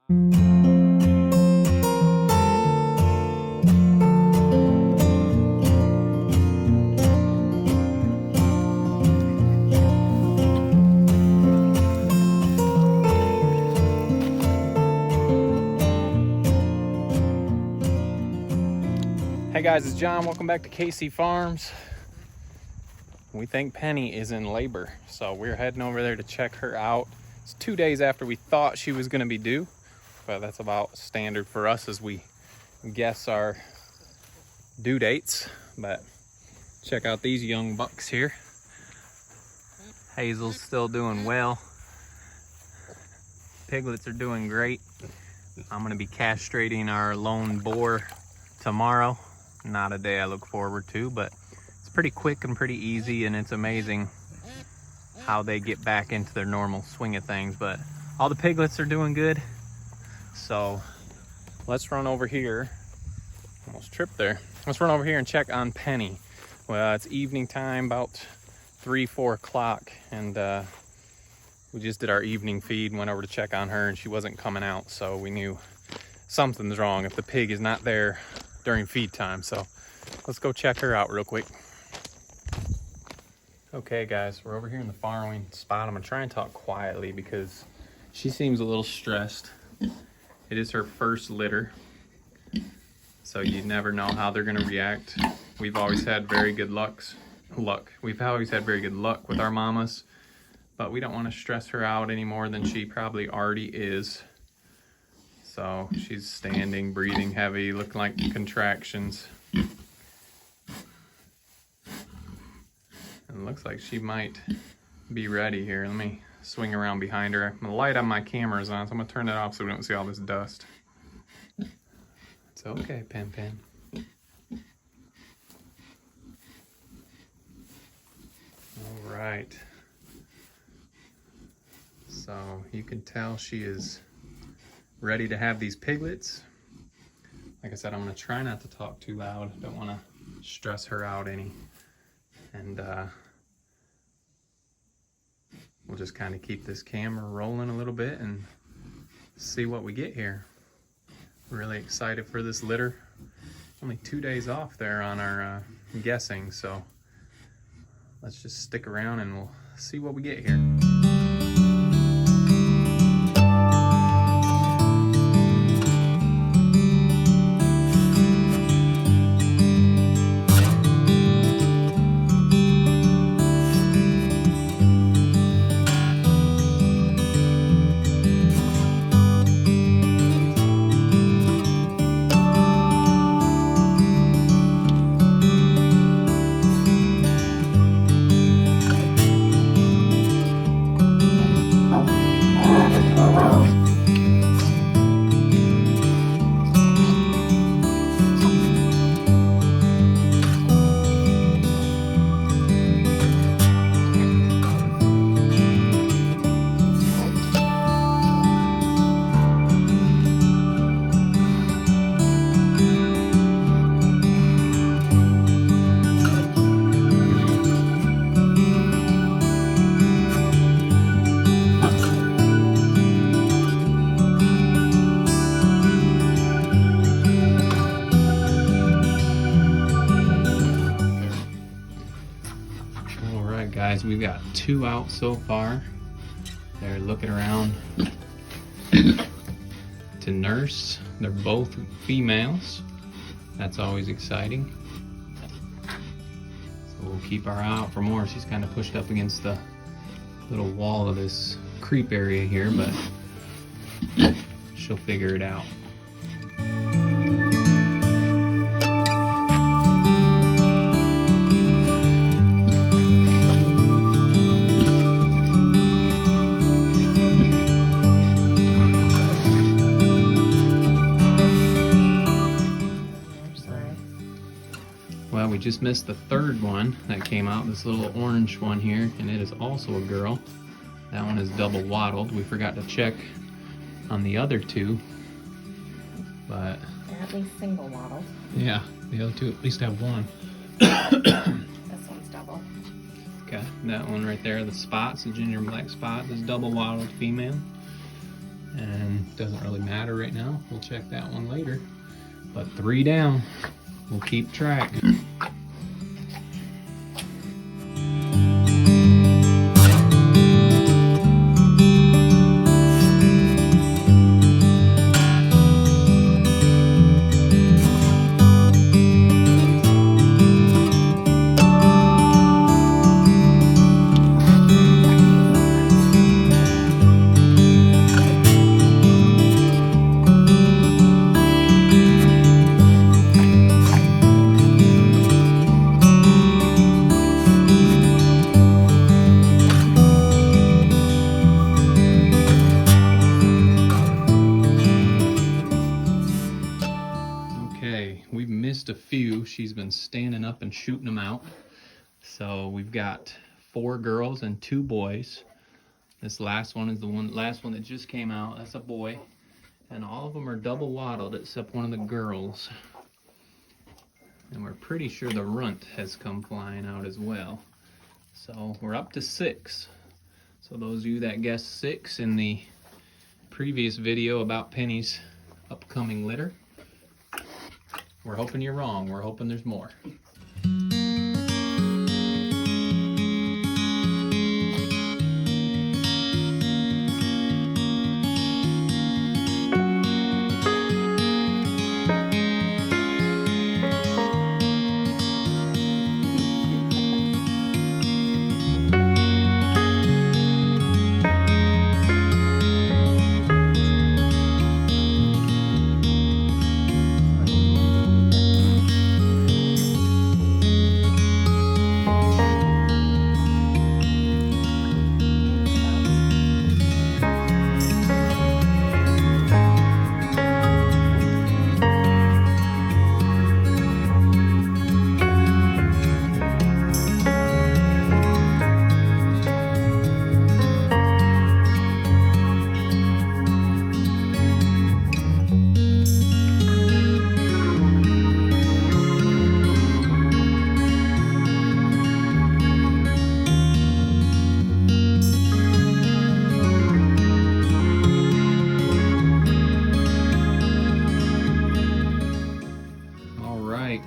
Hey guys, it's John. Welcome back to KC Farms. We think Penny is in labor, so we're heading over there to check her out. It's 2 days after we thought she was going to be due, but that's about standard for us as we guess our due dates. But check out these young bucks here. Hazel's still doing well. Piglets are doing great. I'm going to be castrating our lone boar tomorrow. Not a day I look forward to, but it's pretty quick and pretty easy, and it's amazing how they get back into their normal swing of things. But all the piglets are doing good, so let's run over here. Almost tripped there. Let's run over here and check on Penny. Well, it's evening time, about 3-4 o'clock, and we just did our evening feed and went over to check on her, and she wasn't coming out, so we knew something's wrong if the pig is not there during feed time. So let's go check her out real quick. Okay guys, we're over here in the farrowing spot. I'm gonna try and talk quietly because she seems a little stressed. It is her first litter, so you never know how they're gonna react. We've always had very good luck. We've always had very good luck with our mamas, but we don't want to stress her out any more than she probably already is. So she's standing, breathing heavy, looking like contractions. And it looks like she might be ready here. Let me swing around behind her. The light on my camera is on, so I'm gonna turn that off so we don't see all this dust. It's okay, Pen Pen. All right. So you can tell she is ready to have these piglets. Like I said, I'm gonna try not to talk too loud. Don't wanna stress her out any. And we'll just kind of keep this camera rolling a little bit and see what we get here. Really excited for this litter. Only 2 days off there on our guessing, so let's just stick around and we'll see what we get here. Guys, we've got 2 out so far. They're looking around to nurse. They're both females. That's always exciting. So we'll keep our eye out for more. She's kind of pushed up against the little wall of this creep area here, but she'll figure it out. Well, we just missed the 3rd one that came out, this little orange one here, and it is also a girl. That one is double wattled. We forgot to check on the other 2, but they're at least single wattled. Yeah, the other 2 at least have 1. This one's double. Okay, that one right there, the spots, the ginger black spot, is double wattled female. and doesn't really matter right now. We'll check that one later. But 3 down. We'll keep track. We've missed a few. She's been standing up and shooting them out. So we've got 4 girls and 2 boys. This last one is the last one that just came out. That's a boy. And all of them are double wattled except one of the girls. And we're pretty sure the runt has come flying out as well. So we're up to 6. So those of you that guessed 6 in the previous video about Penny's upcoming litter, we're hoping you're wrong. We're hoping there's more.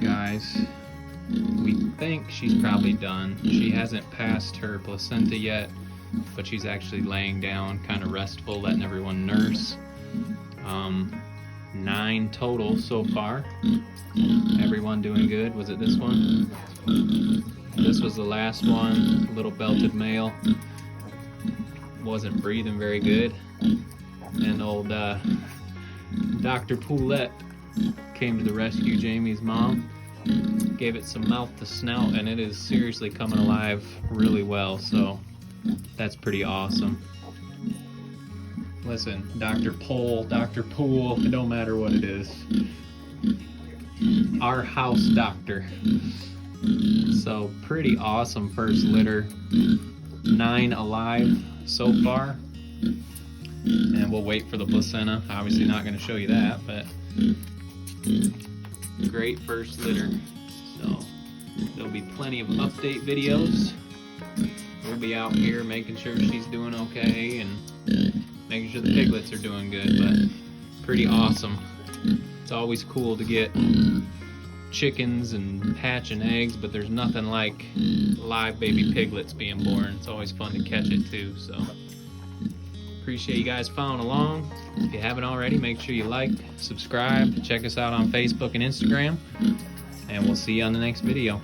Guys, we think she's probably done. She hasn't passed her placenta yet, but she's actually laying down kind of restful, letting everyone nurse. 9 total so far. Everyone doing good. Was it this one? This was the last one. Little belted male. Wasn't breathing very good. And old Dr. Poulette came to the rescue. Jamie's mom gave it some mouth to snout, and it is seriously coming alive really well, so that's pretty awesome. Listen, Dr. Pool, it don't matter what it is. Our house doctor. So pretty awesome first litter. 9 alive so far. And we'll wait for the placenta. Obviously not going to show you that, but great first litter. So there'll be plenty of update videos. We'll be out here making sure she's doing okay and making sure the piglets are doing good, but pretty awesome. It's always cool to get chickens and hatching eggs, but there's nothing like live baby piglets being born. It's always fun to catch it too, so appreciate you guys following along. If you haven't already, make sure you like, subscribe, check us out on Facebook and Instagram, and we'll see you on the next video.